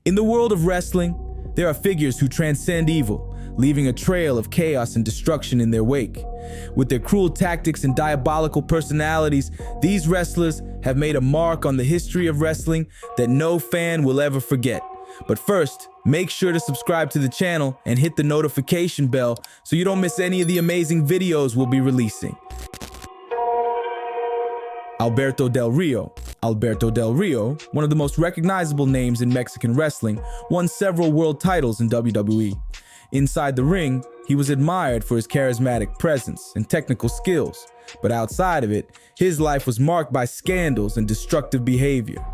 In the world of wrestling, there are figures who transcend evil, leaving a trail of chaos and destruction in their wake. With their cruel tactics and diabolical personalities, these wrestlers have made a mark on the history of wrestling that no fan will ever forget. But first, make sure to subscribe to the channel and hit the notification bell so you don't miss any of the amazing videos we'll be releasing. Alberto Del Rio. Alberto Del Rio, one of the most recognizable names in Mexican wrestling, won several world titles in WWE. Inside the ring, he was admired for his charismatic presence and technical skills, but outside of it, his life was marked by scandals and destructive behavior.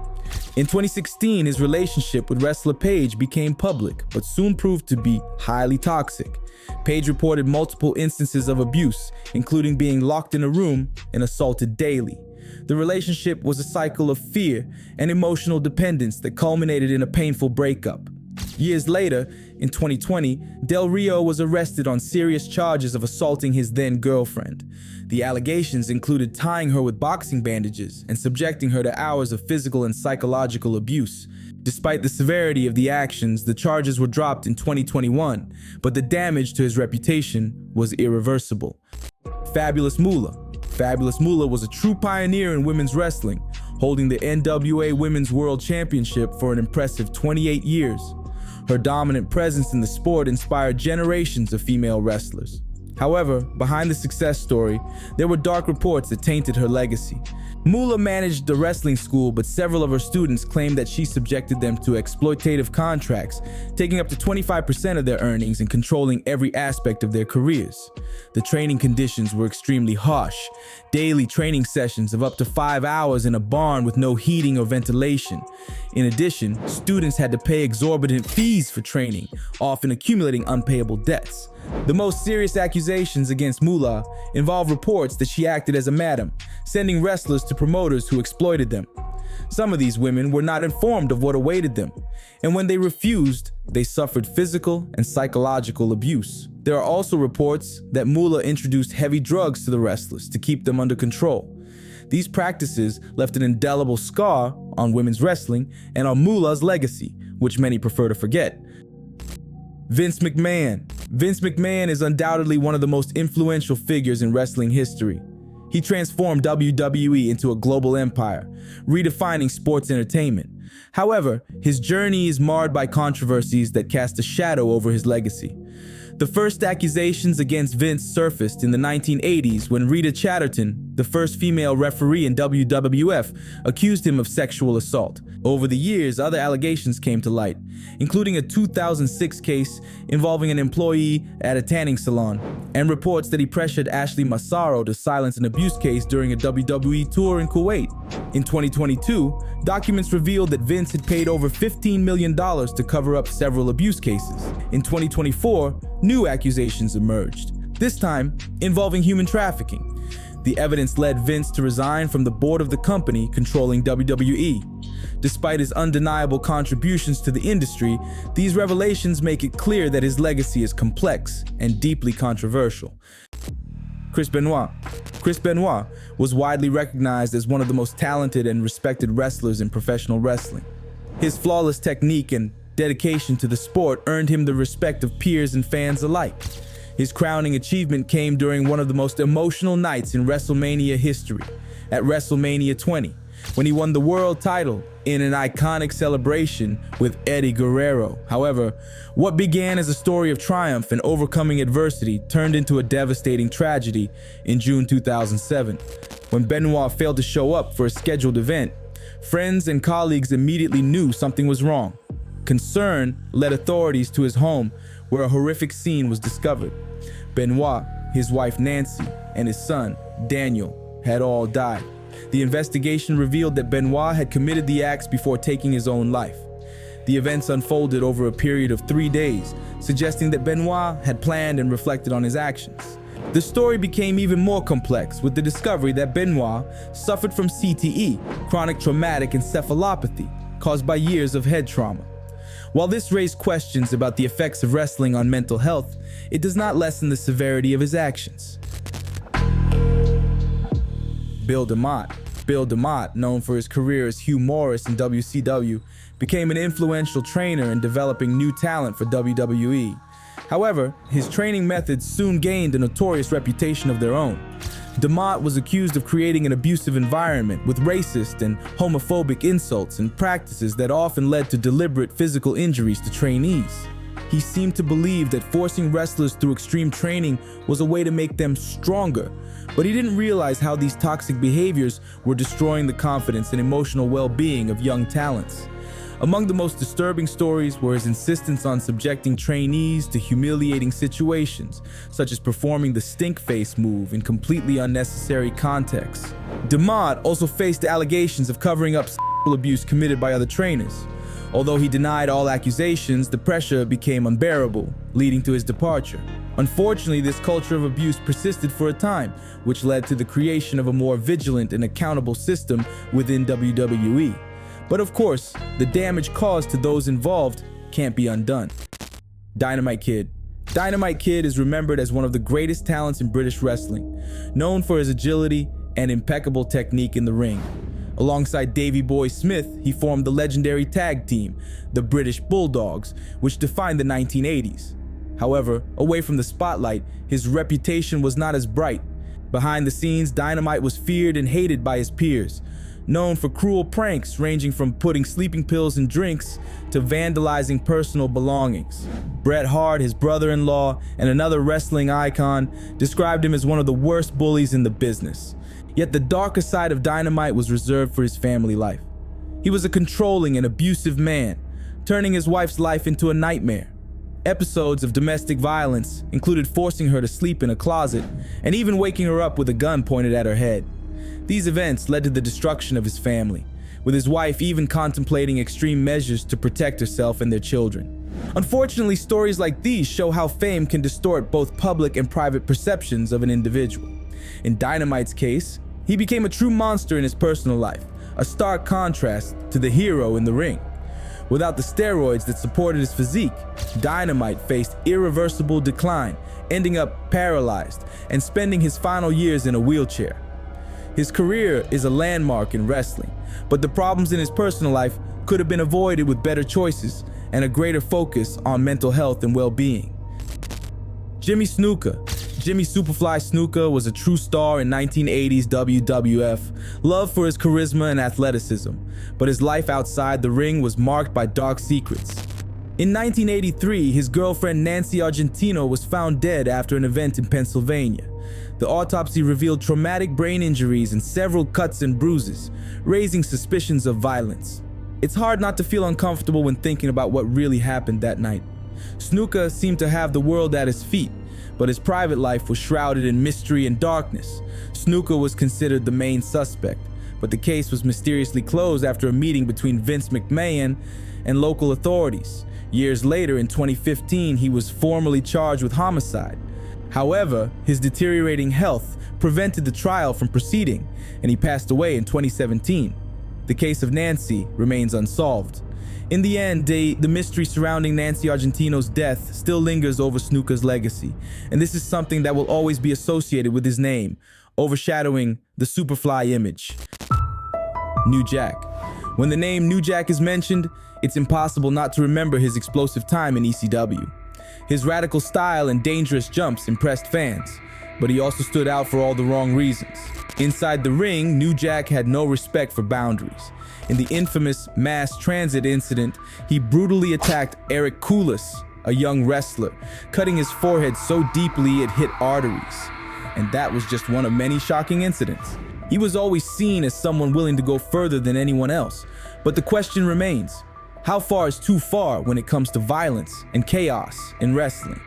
In 2016, his relationship with wrestler Paige became public, but soon proved to be highly toxic. Paige reported multiple instances of abuse, including being locked in a room and assaulted daily. The relationship was a cycle of fear and emotional dependence that culminated in a painful breakup. Years later, in 2020, Del Rio was arrested on serious charges of assaulting his then-girlfriend. The allegations included tying her with boxing bandages and subjecting her to hours of physical and psychological abuse. Despite the severity of the actions, the charges were dropped in 2021, but the damage to his reputation was irreversible. Fabulous Moolah. Fabulous Moolah was a true pioneer in women's wrestling, holding the NWA Women's World Championship for an impressive 28 years. Her dominant presence in the sport inspired generations of female wrestlers. However, behind the success story, there were dark reports that tainted her legacy. Moolah managed the wrestling school, but several of her students claimed that she subjected them to exploitative contracts, taking up to 25% of their earnings and controlling every aspect of their careers. The training conditions were extremely harsh. Daily training sessions of up to 5 hours in a barn with no heating or ventilation. In addition, students had to pay exorbitant fees for training, often accumulating unpayable debts. The most serious accusations against Moolah involve reports that she acted as a madam, sending wrestlers to promoters who exploited them. Some of these women were not informed of what awaited them, and when they refused, they suffered physical and psychological abuse. There are also reports that Moolah introduced heavy drugs to the wrestlers to keep them under control. These practices left an indelible scar on women's wrestling and on Moolah's legacy, which many prefer to forget. Vince McMahon. Vince McMahon is undoubtedly one of the most influential figures in wrestling history. He transformed WWE into a global empire, redefining sports entertainment. However, his journey is marred by controversies that cast a shadow over his legacy. The first accusations against Vince surfaced in the 1980s when Rita Chatterton, the first female referee in WWF, accused him of sexual assault. Over the years, other allegations came to light, including a 2006 case involving an employee at a tanning salon, and reports that he pressured Ashley Massaro to silence an abuse case during a WWE tour in Kuwait. In 2022, documents revealed that Vince had paid over $15 million to cover up several abuse cases. In 2024, new accusations emerged, this time involving human trafficking. The evidence led Vince to resign from the board of the company controlling WWE. Despite his undeniable contributions to the industry, these revelations make it clear that his legacy is complex and deeply controversial. Chris Benoit. Chris Benoit was widely recognized as one of the most talented and respected wrestlers in professional wrestling. His flawless technique and dedication to the sport earned him the respect of peers and fans alike. His crowning achievement came during one of the most emotional nights in WrestleMania history, at WrestleMania 20, when he won the world title in an iconic celebration with Eddie Guerrero. However, what began as a story of triumph and overcoming adversity turned into a devastating tragedy in June 2007. When Benoit failed to show up for a scheduled event, friends and colleagues immediately knew something was wrong. Concern led authorities to his home, where a horrific scene was discovered. Benoit, his wife Nancy, and his son, Daniel, had all died. The investigation revealed that Benoit had committed the acts before taking his own life. The events unfolded over a period of 3 days, suggesting that Benoit had planned and reflected on his actions. The story became even more complex with the discovery that Benoit suffered from CTE, chronic traumatic encephalopathy, caused by years of head trauma. While this raised questions about the effects of wrestling on mental health, it does not lessen the severity of his actions. DeMott. Bill DeMott, known for his career as Hugh Morris in WCW, became an influential trainer in developing new talent for WWE. However, his training methods soon gained a notorious reputation of their own. DeMott was accused of creating an abusive environment with racist and homophobic insults and practices that often led to deliberate physical injuries to trainees. He seemed to believe that forcing wrestlers through extreme training was a way to make them stronger, but he didn't realize how these toxic behaviors were destroying the confidence and emotional well-being of young talents. Among the most disturbing stories were his insistence on subjecting trainees to humiliating situations, such as performing the stink face move in completely unnecessary contexts. DeMott also faced allegations of covering up sexual abuse committed by other trainers. Although he denied all accusations, the pressure became unbearable, leading to his departure. Unfortunately, this culture of abuse persisted for a time, which led to the creation of a more vigilant and accountable system within WWE. But of course, the damage caused to those involved can't be undone. Dynamite Kid. Dynamite Kid is remembered as one of the greatest talents in British wrestling, known for his agility and impeccable technique in the ring. Alongside Davey Boy Smith, he formed the legendary tag team, the British Bulldogs, which defined the 1980s. However, away from the spotlight, his reputation was not as bright. Behind the scenes, Dynamite was feared and hated by his peers, known for cruel pranks ranging from putting sleeping pills in drinks to vandalizing personal belongings. Bret Hart, his brother-in-law, and another wrestling icon, described him as one of the worst bullies in the business. Yet the darker side of Dynamite was reserved for his family life. He was a controlling and abusive man, turning his wife's life into a nightmare. Episodes of domestic violence included forcing her to sleep in a closet and even waking her up with a gun pointed at her head. These events led to the destruction of his family, with his wife even contemplating extreme measures to protect herself and their children. Unfortunately, stories like these show how fame can distort both public and private perceptions of an individual. In Dynamite's case, he became a true monster in his personal life, a stark contrast to the hero in the ring. Without the steroids that supported his physique, Dynamite faced irreversible decline, ending up paralyzed and spending his final years in a wheelchair. His career is a landmark in wrestling, but the problems in his personal life could have been avoided with better choices and a greater focus on mental health and well-being. Jimmy Snuka. Jimmy Superfly Snuka was a true star in 1980s WWF, loved for his charisma and athleticism, but his life outside the ring was marked by dark secrets. In 1983, his girlfriend Nancy Argentino was found dead after an event in Pennsylvania. The autopsy revealed traumatic brain injuries and several cuts and bruises, raising suspicions of violence. It's hard not to feel uncomfortable when thinking about what really happened that night. Snuka seemed to have the world at his feet, but his private life was shrouded in mystery and darkness. Snuka was considered the main suspect, but the case was mysteriously closed after a meeting between Vince McMahon and local authorities. Years later, in 2015, he was formally charged with homicide. However, his deteriorating health prevented the trial from proceeding, and he passed away in 2017. The case of Nancy remains unsolved. In the end, the mystery surrounding Nancy Argentino's death still lingers over Snuka's legacy, and this is something that will always be associated with his name, overshadowing the Superfly image. New Jack. When the name New Jack is mentioned, it's impossible not to remember his explosive time in ECW. His radical style and dangerous jumps impressed fans, but he also stood out for all the wrong reasons. Inside the ring, New Jack had no respect for boundaries. In the infamous mass transit incident, he brutally attacked Eric Koulis, a young wrestler, cutting his forehead so deeply it hit arteries. And that was just one of many shocking incidents. He was always seen as someone willing to go further than anyone else, but the question remains, how far is too far when it comes to violence and chaos in wrestling?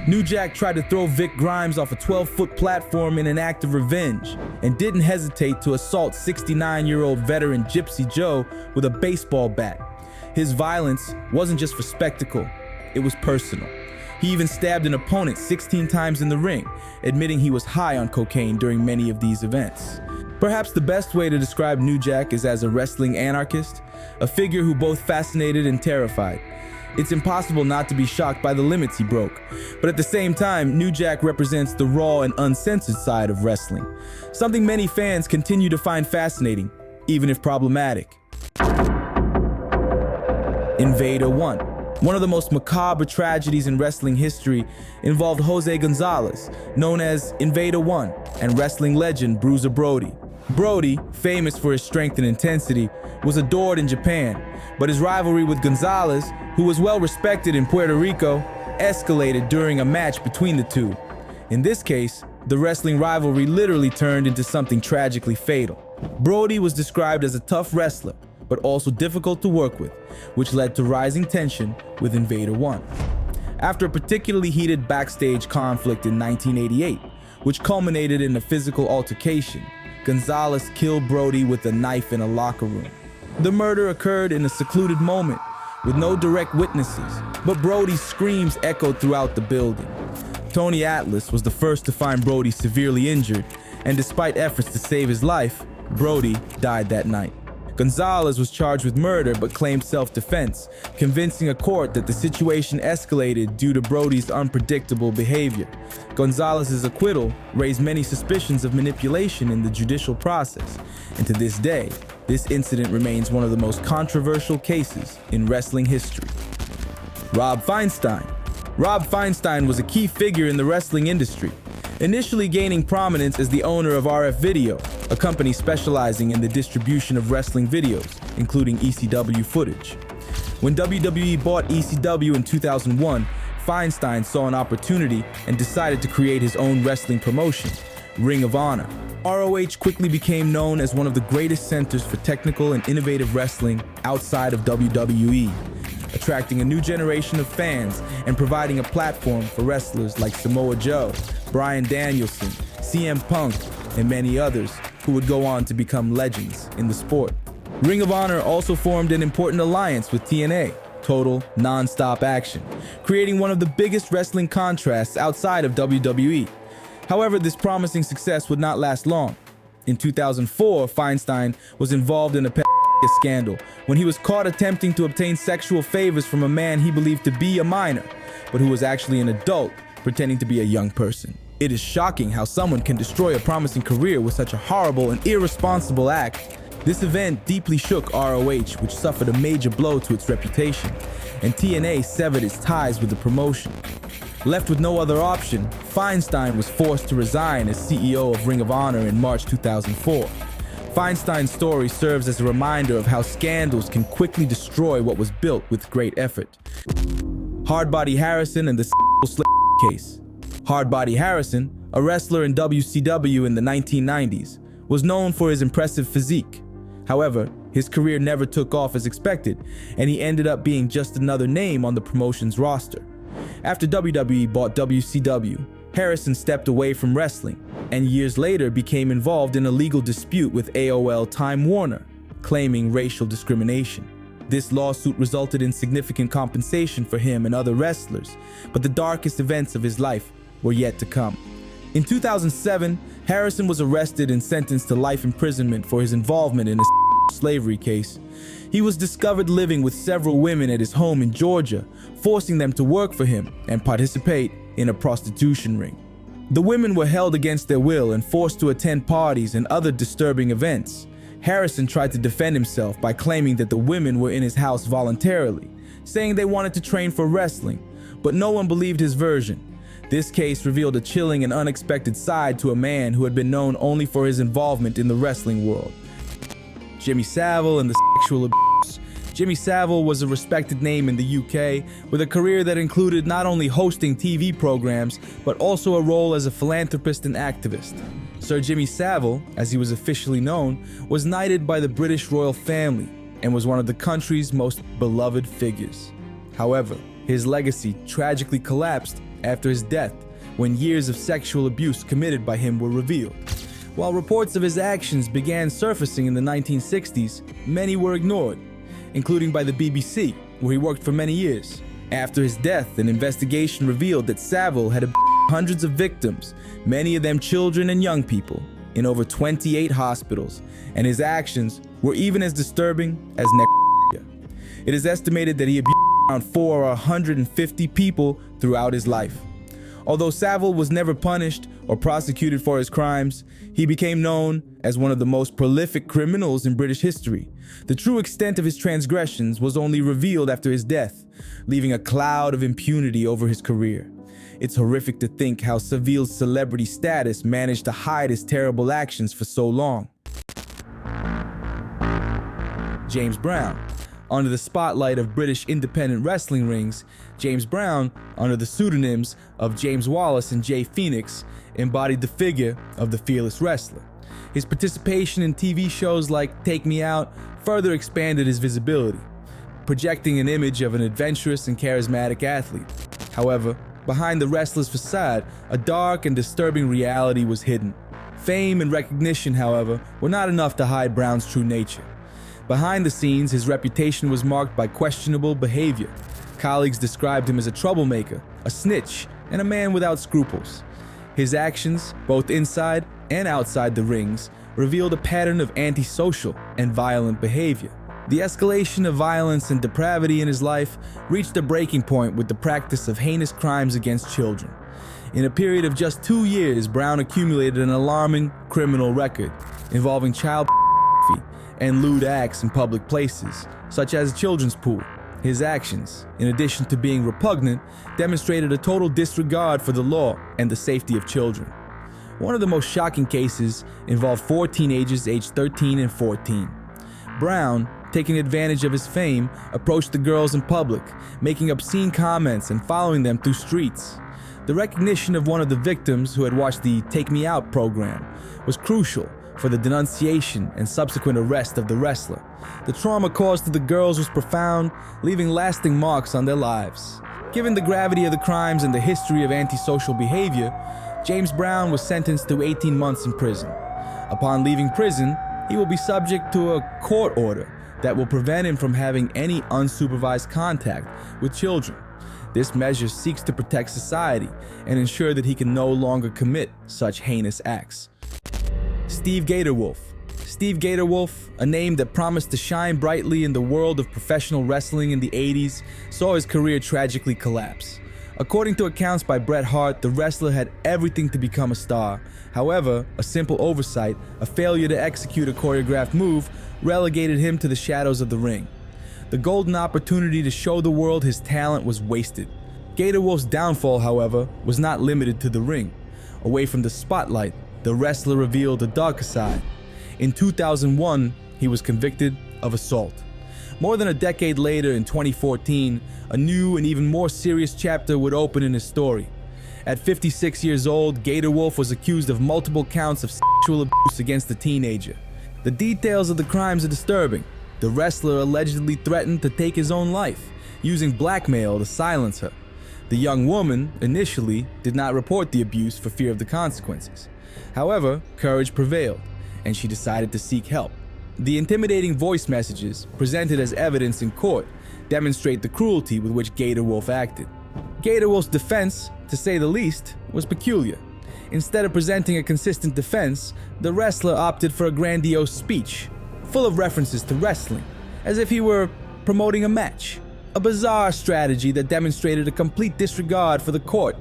New Jack tried to throw Vic Grimes off a 12-foot platform in an act of revenge and didn't hesitate to assault 69-year-old veteran Gypsy Joe with a baseball bat. His violence wasn't just for spectacle, it was personal. He even stabbed an opponent 16 times in the ring, admitting he was high on cocaine during many of these events. Perhaps the best way to describe New Jack is as a wrestling anarchist, a figure who both fascinated and terrified. it's impossible not to be shocked by the limits he broke. But at the same time, New Jack represents the raw and uncensored side of wrestling, something many fans continue to find fascinating, even if problematic. Invader 1. One of the most macabre tragedies in wrestling history involved Jose Gonzalez, known as Invader 1, and wrestling legend Bruiser Brody. Brody, famous for his strength and intensity, was adored in Japan, but his rivalry with Gonzalez, who was well respected in Puerto Rico, escalated during a match between the two. In this case, the wrestling rivalry literally turned into something tragically fatal. Brody was described as a tough wrestler, but also difficult to work with, which led to rising tension with Invader 1. After a particularly heated backstage conflict in 1988, which culminated in a physical altercation, Gonzalez killed Brody with a knife in a locker room. The murder occurred in a secluded moment, with no direct witnesses, but Brody's screams echoed throughout the building. Tony Atlas was the first to find Brody severely injured, and despite efforts to save his life, Brody died that night. Gonzalez was charged with murder but claimed self-defense, convincing a court that the situation escalated due to Brody's unpredictable behavior. Gonzalez's acquittal raised many suspicions of manipulation in the judicial process, and to this day, this incident remains one of the most controversial cases in wrestling history. Rob Feinstein. Rob Feinstein was a key figure in the wrestling industry, initially gaining prominence as the owner of RF Video, a company specializing in the distribution of wrestling videos, including ECW footage. When WWE bought ECW in 2001, Feinstein saw an opportunity and decided to create his own wrestling promotion, Ring of Honor. ROH quickly became known as one of the greatest centers for technical and innovative wrestling outside of WWE, attracting a new generation of fans and providing a platform for wrestlers like Samoa Joe, Bryan Danielson, CM Punk, and many others who would go on to become legends in the sport. Ring of Honor also formed an important alliance with TNA, Total Non-Stop Action, creating one of the biggest wrestling contrasts outside of WWE. However, this promising success would not last long. In 2004, Feinstein was involved in a scandal when he was caught attempting to obtain sexual favors from a man he believed to be a minor, but who was actually an adult pretending to be a young person. It is shocking how someone can destroy a promising career with such a horrible and irresponsible act. This event deeply shook ROH, which suffered a major blow to its reputation, and TNA severed its ties with the promotion. Left with no other option, Feinstein was forced to resign as CEO of Ring of Honor in March 2004. Feinstein's story serves as a reminder of how scandals can quickly destroy what was built with great effort. Hardbody Harrison and the case. Hardbody Harrison, a wrestler in WCW in the 1990s, was known for his impressive physique. However, his career never took off as expected, and he ended up being just another name on the promotion's roster. After WWE bought WCW, Harrison stepped away from wrestling, and years later became involved in a legal dispute with AOL Time Warner, claiming racial discrimination. This lawsuit resulted in significant compensation for him and other wrestlers, but the darkest events of his life were yet to come. In 2007, Harrison was arrested and sentenced to life imprisonment for his involvement in a slavery case. He was discovered living with several women at his home in Georgia, forcing them to work for him and participate in a prostitution ring. The women were held against their will and forced to attend parties and other disturbing events. Harrison tried to defend himself by claiming that the women were in his house voluntarily, saying they wanted to train for wrestling, but no one believed his version. This case revealed a chilling and unexpected side to a man who had been known only for his involvement in the wrestling world. Jimmy Savile and the sexual abuse. Jimmy Savile was a respected name in the UK, with a career that included not only hosting TV programs, but also a role as a philanthropist and activist. Sir Jimmy Savile, as he was officially known, was knighted by the British royal family and was one of the country's most beloved figures. However, his legacy tragically collapsed after his death, when years of sexual abuse committed by him were revealed. While reports of his actions began surfacing in the 1960s, many were ignored, including by the BBC, where he worked for many years. After his death, an investigation revealed that Savile had hundreds of victims, many of them children and young people, in over 28 hospitals, and his actions were even as disturbing as necrophilia. It is estimated that he abused around 4 or 150 people throughout his life. Although Savile was never punished or prosecuted for his crimes, he became known as one of the most prolific criminals in British history. The true extent of his transgressions was only revealed after his death, leaving a cloud of impunity over his career. It's horrific to think how Savile's celebrity status managed to hide his terrible actions for so long. James Brown. Under the spotlight of British independent wrestling rings, James Brown, under the pseudonyms of James Wallace and Jay Phoenix, embodied the figure of the fearless wrestler. His participation in TV shows like Take Me Out further expanded his visibility, projecting an image of an adventurous and charismatic athlete. However, behind the wrestler's facade, a dark and disturbing reality was hidden. Fame and recognition, however, were not enough to hide Brown's true nature. Behind the scenes, his reputation was marked by questionable behavior. Colleagues described him as a troublemaker, a snitch, and a man without scruples. His actions, both inside and outside the rings, revealed a pattern of antisocial and violent behavior. The escalation of violence and depravity in his life reached a breaking point with the practice of heinous crimes against children. In a period of just 2 years, Brown accumulated an alarming criminal record involving child and lewd acts in public places, such as a children's pool. His actions, in addition to being repugnant, demonstrated a total disregard for the law and the safety of children. One of the most shocking cases involved 4 teenagers aged 13 and 14. Brown, taking advantage of his fame, approached the girls in public, making obscene comments and following them through streets. The recognition of one of the victims who had watched the Take Me Out program was crucial for the denunciation and subsequent arrest of the wrestler. The trauma caused to the girls was profound, leaving lasting marks on their lives. Given the gravity of the crimes and the history of antisocial behavior, James Brown was sentenced to 18 months in prison. Upon leaving prison, he will be subject to a court order that will prevent him from having any unsupervised contact with children. This measure seeks to protect society and ensure that he can no longer commit such heinous acts. Steve Gatorwolf. Steve Gatorwolf, a name that promised to shine brightly in the world of professional wrestling in the 80s, saw his career tragically collapse. According to accounts by Bret Hart, the wrestler had everything to become a star. However, a simple oversight, a failure to execute a choreographed move, relegated him to the shadows of the ring. The golden opportunity to show the world his talent was wasted. Gatorwolf's downfall, however, was not limited to the ring. Away from the spotlight, the wrestler revealed a darker side. In 2001, he was convicted of assault. More than a decade later, in 2014, a new and even more serious chapter would open in his story. At 56 years old, Gatorwolf was accused of multiple counts of sexual abuse against a teenager. The details of the crimes are disturbing. The wrestler allegedly threatened to take his own life, using blackmail to silence her. The young woman, initially, did not report the abuse for fear of the consequences. However, courage prevailed, and she decided to seek help. The intimidating voice messages, presented as evidence in court, demonstrate the cruelty with which Gatorwolf acted. Gatorwolf's defense, to say the least, was peculiar. Instead of presenting a consistent defense, the wrestler opted for a grandiose speech, full of references to wrestling, as if he were promoting a match. A bizarre strategy that demonstrated a complete disregard for the court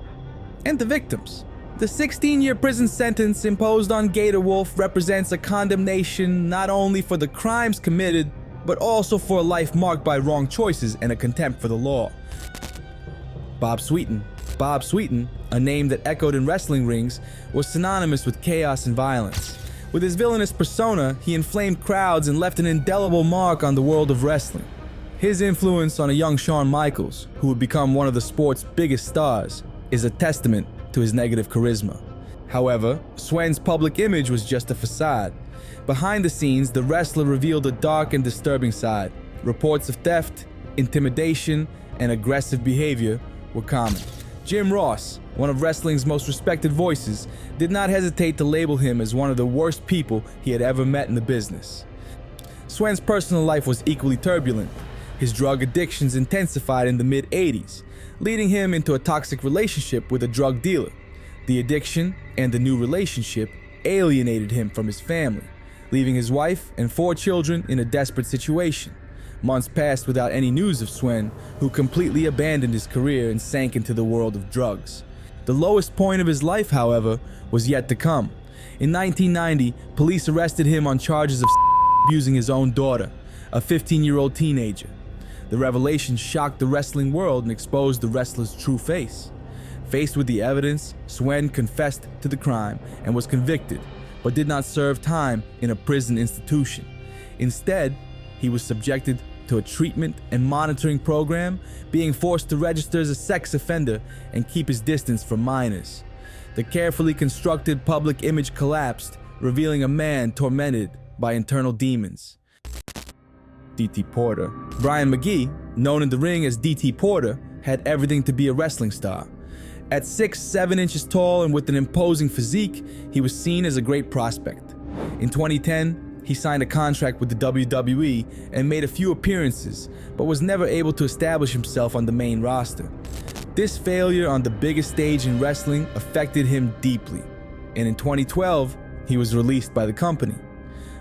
and the victims. The 16-year prison sentence imposed on Gatorwolf represents a condemnation not only for the crimes committed, but also for a life marked by wrong choices and a contempt for the law. Bob Sweetan. Bob Sweetan, a name that echoed in wrestling rings, was synonymous with chaos and violence. With his villainous persona, he inflamed crowds and left an indelible mark on the world of wrestling. His influence on a young Shawn Michaels, who would become one of the sport's biggest stars, is a testament to his negative charisma. However, Swen's public image was just a facade. Behind the scenes, the wrestler revealed a dark and disturbing side. Reports of theft, intimidation, and aggressive behavior were common. Jim Ross, one of wrestling's most respected voices, did not hesitate to label him as one of the worst people he had ever met in the business. Swen's personal life was equally turbulent. His drug addictions intensified in the mid-80s, leading him into a toxic relationship with a drug dealer. The addiction and the new relationship alienated him from his family, leaving his wife and 4 children in a desperate situation. Months passed without any news of Sweetan, who completely abandoned his career and sank into the world of drugs. The lowest point of his life, however, was yet to come. In 1990, police arrested him on charges of abusing his own daughter, a 15-year-old teenager. The revelation shocked the wrestling world and exposed the wrestler's true face. Faced with the evidence, Sweetan confessed to the crime and was convicted, but did not serve time in a prison institution. Instead, he was subjected to a treatment and monitoring program, being forced to register as a sex offender and keep his distance from minors. The carefully constructed public image collapsed, revealing a man tormented by internal demons. D.T. Porter. Brian McGee, known in the ring as D.T. Porter, had everything to be a wrestling star. At 6'7" inches tall and with an imposing physique, he was seen as a great prospect. In 2010, he signed a contract with the WWE and made a few appearances, but was never able to establish himself on the main roster. This failure on the biggest stage in wrestling affected him deeply, and in 2012, he was released by the company.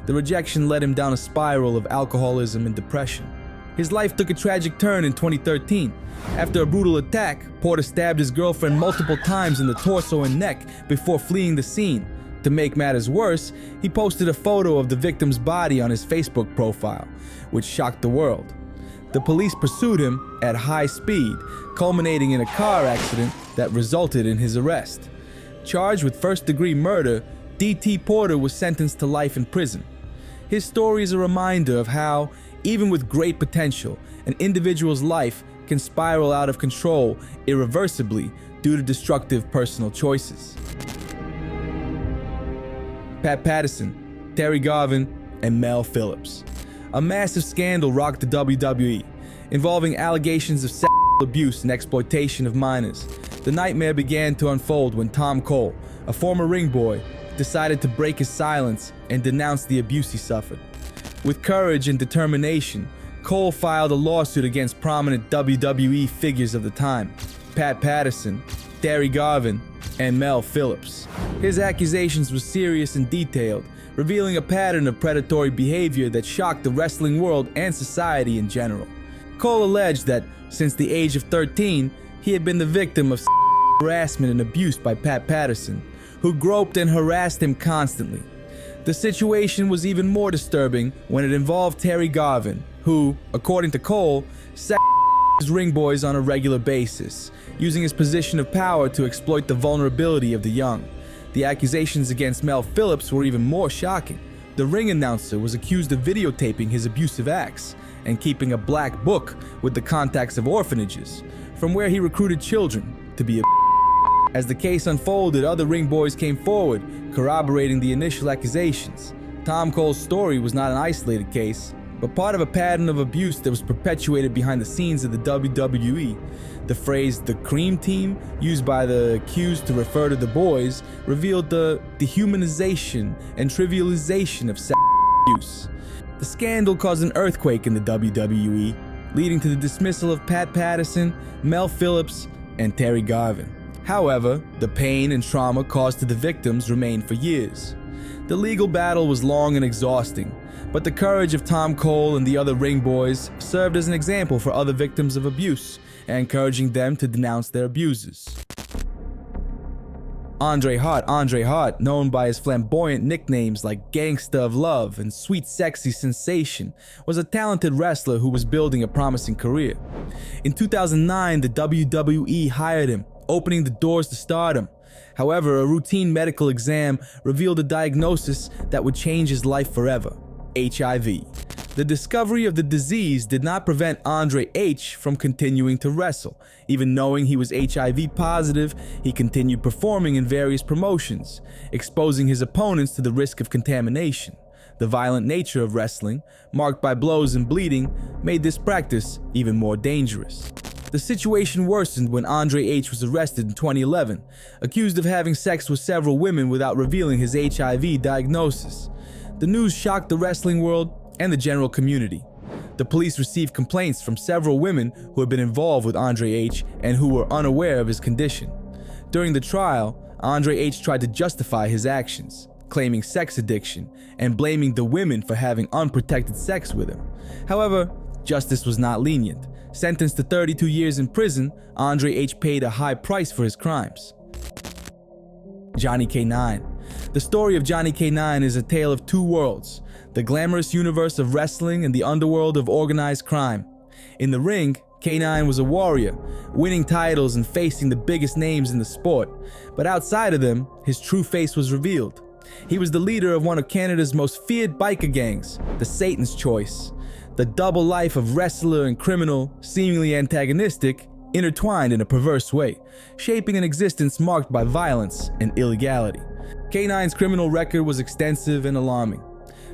The rejection led him down a spiral of alcoholism and depression. His life took a tragic turn in 2013. After a brutal attack, Porter stabbed his girlfriend multiple times in the torso and neck before fleeing the scene. To make matters worse, he posted a photo of the victim's body on his Facebook profile, which shocked the world. The police pursued him at high speed, culminating in a car accident that resulted in his arrest. Charged with first-degree murder, D.T. Porter was sentenced to life in prison. His story is a reminder of how, even with great potential, an individual's life can spiral out of control irreversibly due to destructive personal choices. Pat Patterson, Terry Garvin, and Mel Phillips. A massive scandal rocked the WWE, involving allegations of sexual abuse and exploitation of minors. The nightmare began to unfold when Tom Cole, a former ring boy, decided to break his silence and denounce the abuse he suffered. With courage and determination, Cole filed a lawsuit against prominent WWE figures of the time, Pat Patterson, Terry Garvin, and Mel Phillips. His accusations were serious and detailed, revealing a pattern of predatory behavior that shocked the wrestling world and society in general. Cole alleged that, since the age of 13, he had been the victim of harassment and abuse by Pat Patterson, who groped and harassed him constantly. The situation was even more disturbing when it involved Terry Garvin, who, according to Cole, sexed his ring boys on a regular basis, using his position of power to exploit the vulnerability of the young. The accusations against Mel Phillips were even more shocking. The ring announcer was accused of videotaping his abusive acts and keeping a black book with the contacts of orphanages, from where he recruited children to be abused. As the case unfolded, other ring boys came forward, corroborating the initial accusations. Tom Cole's story was not an isolated case, but part of a pattern of abuse that was perpetuated behind the scenes of the WWE. The phrase "the cream team," used by the accused to refer to the boys, revealed the dehumanization and trivialization of sex abuse. The scandal caused an earthquake in the WWE, leading to the dismissal of Pat Patterson, Mel Phillips, and Terry Garvin. However, the pain and trauma caused to the victims remained for years. The legal battle was long and exhausting, but the courage of Tom Cole and the other ring boys served as an example for other victims of abuse, encouraging them to denounce their abusers. Andre Hart, known by his flamboyant nicknames like Gangsta of Love and Sweet Sexy Sensation, was a talented wrestler who was building a promising career. In 2009, the WWE hired him, opening the doors to stardom. However, a routine medical exam revealed a diagnosis that would change his life forever: HIV. The discovery of the disease did not prevent Andre H from continuing to wrestle. Even knowing he was HIV positive, he continued performing in various promotions, exposing his opponents to the risk of contamination. The violent nature of wrestling, marked by blows and bleeding, made this practice even more dangerous. The situation worsened when Andre H was arrested in 2011, accused of having sex with several women without revealing his HIV diagnosis. The news shocked the wrestling world and the general community. The police received complaints from several women who had been involved with Andre H and who were unaware of his condition. During the trial, Andre H tried to justify his actions, claiming sex addiction and blaming the women for having unprotected sex with him. However, justice was not lenient. Sentenced to 32 years in prison, Andre H. paid a high price for his crimes. Johnny K9. The story of Johnny K9 is a tale of two worlds, the glamorous universe of wrestling and the underworld of organized crime. In the ring, K9 was a warrior, winning titles and facing the biggest names in the sport. But outside of them, his true face was revealed. He was the leader of one of Canada's most feared biker gangs, the Satan's Choice. The double life of wrestler and criminal, seemingly antagonistic, intertwined in a perverse way, shaping an existence marked by violence and illegality. K9's criminal record was extensive and alarming.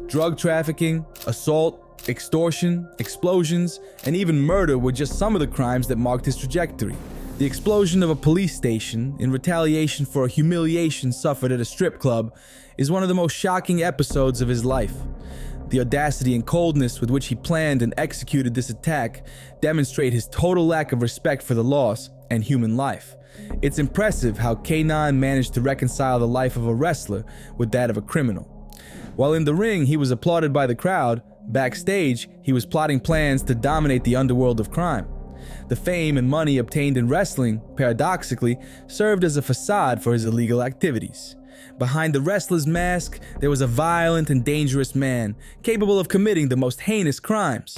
Drug trafficking, assault, extortion, explosions, and even murder were just some of the crimes that marked his trajectory. The explosion of a police station in retaliation for a humiliation suffered at a strip club is one of the most shocking episodes of his life. The audacity and coldness with which he planned and executed this attack demonstrate his total lack of respect for the laws and human life. It's impressive how K9 managed to reconcile the life of a wrestler with that of a criminal. While in the ring, he was applauded by the crowd, backstage, he was plotting plans to dominate the underworld of crime. The fame and money obtained in wrestling, paradoxically, served as a facade for his illegal activities. Behind the wrestler's mask, there was a violent and dangerous man, capable of committing the most heinous crimes.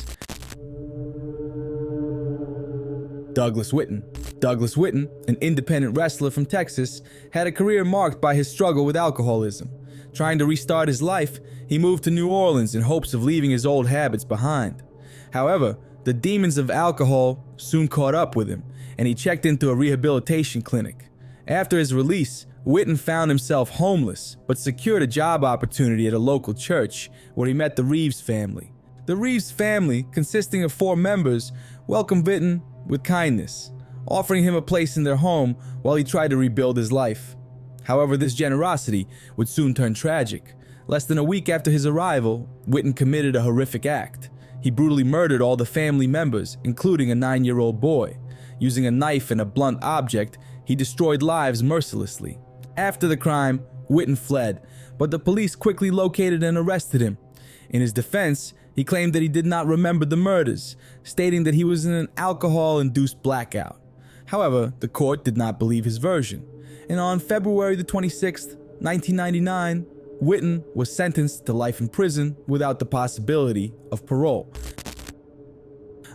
Douglas Whitten. Douglas Whitten, an independent wrestler from Texas, had a career marked by his struggle with alcoholism. Trying to restart his life, he moved to New Orleans in hopes of leaving his old habits behind. However, the demons of alcohol soon caught up with him, and he checked into a rehabilitation clinic. After his release, Whitten found himself homeless, but secured a job opportunity at a local church where he met the Reeves family. The Reeves family, consisting of 4 members, welcomed Whitten with kindness, offering him a place in their home while he tried to rebuild his life. However, this generosity would soon turn tragic. Less than a week after his arrival, Whitten committed a horrific act. He brutally murdered all the family members, including a 9-year-old boy. Using a knife and a blunt object, he destroyed lives mercilessly. After the crime, Whitten fled, but the police quickly located and arrested him. In his defense, he claimed that he did not remember the murders, stating that he was in an alcohol-induced blackout. However, the court did not believe his version, and on February the 26th, 1999, Whitten was sentenced to life in prison without the possibility of parole.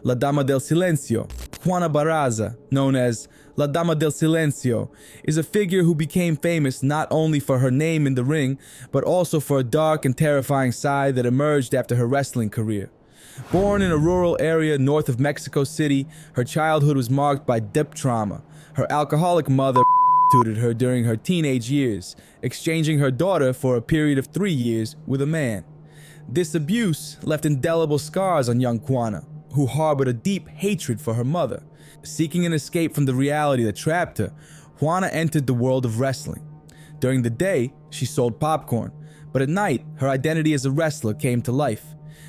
La Dama del Silencio. Juana Barraza, known as La Dama del Silencio, is a figure who became famous not only for her name in the ring, but also for a dark and terrifying side that emerged after her wrestling career. Born in a rural area north of Mexico City, her childhood was marked by deep trauma. Her alcoholic mother tutored her during her teenage years, exchanging her daughter for a period of 3 years with a man. This abuse left indelible scars on young Juana, who harbored a deep hatred for her mother. Seeking an escape from the reality that trapped her, Juana entered the world of wrestling. During the day, she sold popcorn, but at night, her identity as a wrestler came to life.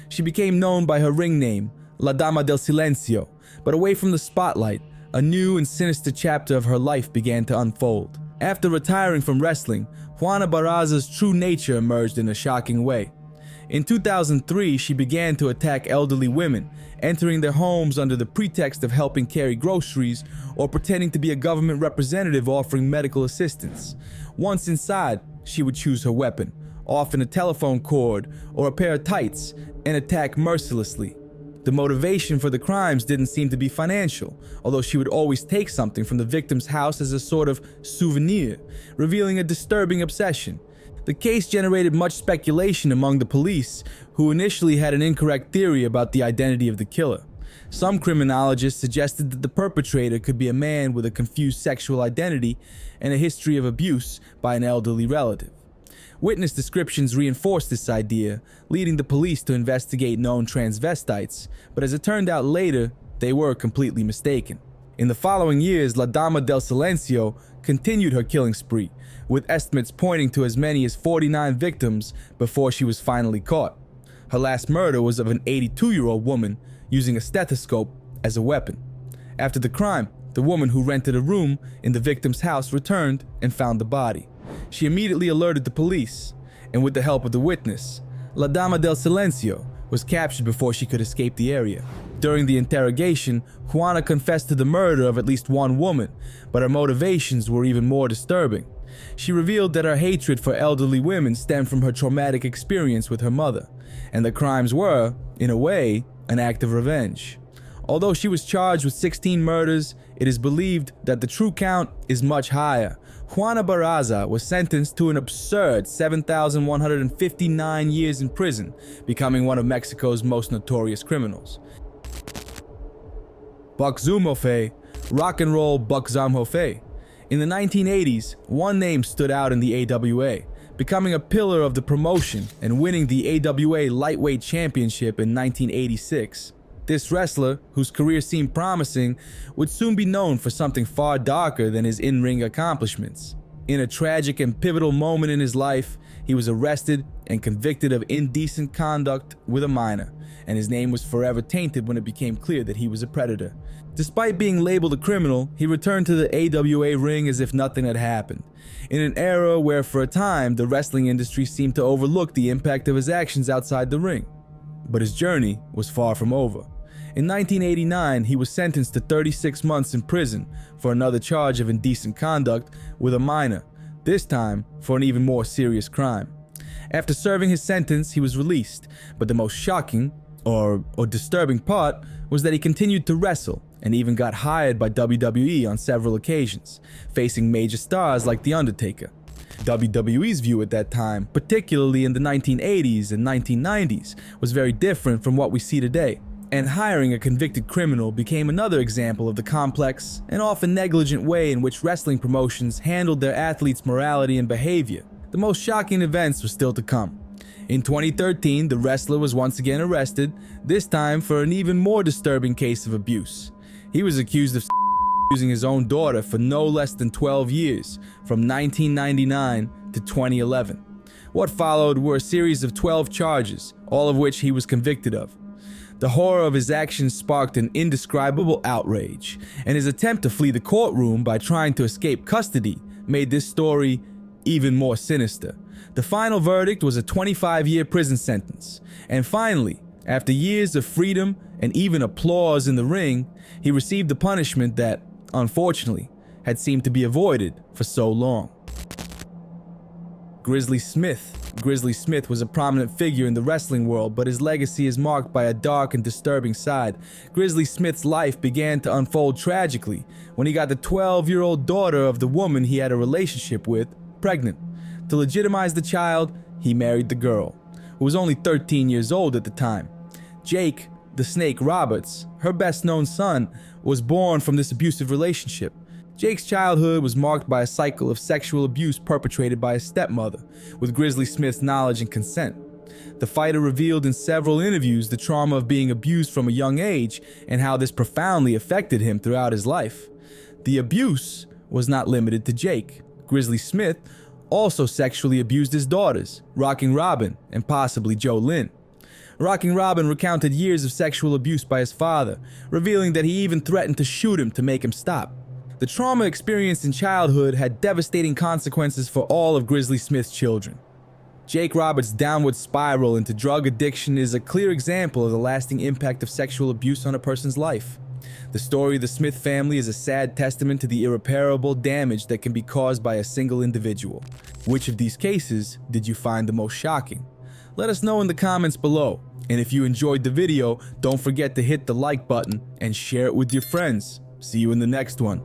She became known by her ring name, La Dama del Silencio, but away from the spotlight, a new and sinister chapter of her life began to unfold. After retiring from wrestling, Juana Barraza's true nature emerged in a shocking way. In 2003, she began to attack elderly women, entering their homes under the pretext of helping carry groceries or pretending to be a government representative offering medical assistance. Once inside, she would choose her weapon, often a telephone cord or a pair of tights, and attack mercilessly. The motivation for the crimes didn't seem to be financial, although she would always take something from the victim's house as a sort of souvenir, revealing a disturbing obsession. The case generated much speculation among the police, who initially had an incorrect theory about the identity of the killer. Some criminologists suggested that the perpetrator could be a man with a confused sexual identity and a history of abuse by an elderly relative. Witness descriptions reinforced this idea, leading the police to investigate known transvestites, but as it turned out later, they were completely mistaken. In the following years, La Dama del Silencio continued her killing spree, with estimates pointing to as many as 49 victims before she was finally caught. Her last murder was of an 82-year-old woman using a stethoscope as a weapon. After the crime, the woman who rented a room in the victim's house returned and found the body. She immediately alerted the police, and with the help of the witness, La Dama del Silencio was captured before she could escape the area. During the interrogation, Juana confessed to the murder of at least one woman, but her motivations were even more disturbing. She revealed that her hatred for elderly women stemmed from her traumatic experience with her mother, and the crimes were, in a way, an act of revenge. Although she was charged with 16 murders, it is believed that the true count is much higher. Juana Barraza was sentenced to an absurd 7,159 years in prison, becoming one of Mexico's most notorious criminals. Buck Zumhofe, rock and roll Buck Zumhofe. In the 1980s, one name stood out in the AWA, becoming a pillar of the promotion and winning the AWA Lightweight Championship in 1986. This wrestler, whose career seemed promising, would soon be known for something far darker than his in-ring accomplishments. In a tragic and pivotal moment in his life, he was arrested and convicted of indecent conduct with a minor, and his name was forever tainted when it became clear that he was a predator. Despite being labeled a criminal, he returned to the AWA ring as if nothing had happened, in an era where for a time the wrestling industry seemed to overlook the impact of his actions outside the ring. But his journey was far from over. In 1989, he was sentenced to 36 months in prison for another charge of indecent conduct with a minor, this time for an even more serious crime. After serving his sentence, he was released, but the most shocking or disturbing part was that he continued to wrestle and even got hired by WWE on several occasions, facing major stars like The Undertaker. WWE's view at that time, particularly in the 1980s and 1990s, was very different from what we see today, and hiring a convicted criminal became another example of the complex and often negligent way in which wrestling promotions handled their athletes' morality and behavior. The most shocking events were still to come. In 2013, the wrestler was once again arrested, this time for an even more disturbing case of abuse. He was accused of using his own daughter for no less than 12 years, from 1999 to 2011. What followed were a series of 12 charges, all of which he was convicted of. The horror of his actions sparked an indescribable outrage, and his attempt to flee the courtroom by trying to escape custody made this story even more sinister. The final verdict was a 25-year prison sentence, and finally, after years of freedom and even applause in the ring, he received the punishment that, unfortunately, had seemed to be avoided for so long. Grizzly Smith. Grizzly Smith was a prominent figure in the wrestling world, but his legacy is marked by a dark and disturbing side. Grizzly Smith's life began to unfold tragically when he got the 12-year-old daughter of the woman he had a relationship with pregnant. To legitimize the child, he married the girl, who was only 13 years old at the time. Jake, the Snake Roberts, her best-known son, was born from this abusive relationship. Jake's childhood was marked by a cycle of sexual abuse perpetrated by his stepmother, with Grizzly Smith's knowledge and consent. The fighter revealed in several interviews the trauma of being abused from a young age and how this profoundly affected him throughout his life. The abuse was not limited to Jake. Grizzly Smith also sexually abused his daughters, Rocking Robin and possibly Joe Lynn. Rocking Robin recounted years of sexual abuse by his father, revealing that he even threatened to shoot him to make him stop. The trauma experienced in childhood had devastating consequences for all of Grizzly Smith's children. Jake Roberts' downward spiral into drug addiction is a clear example of the lasting impact of sexual abuse on a person's life. The story of the Smith family is a sad testament to the irreparable damage that can be caused by a single individual. Which of these cases did you find the most shocking? Let us know in the comments below. And if you enjoyed the video, don't forget to hit the like button and share it with your friends. See you in the next one.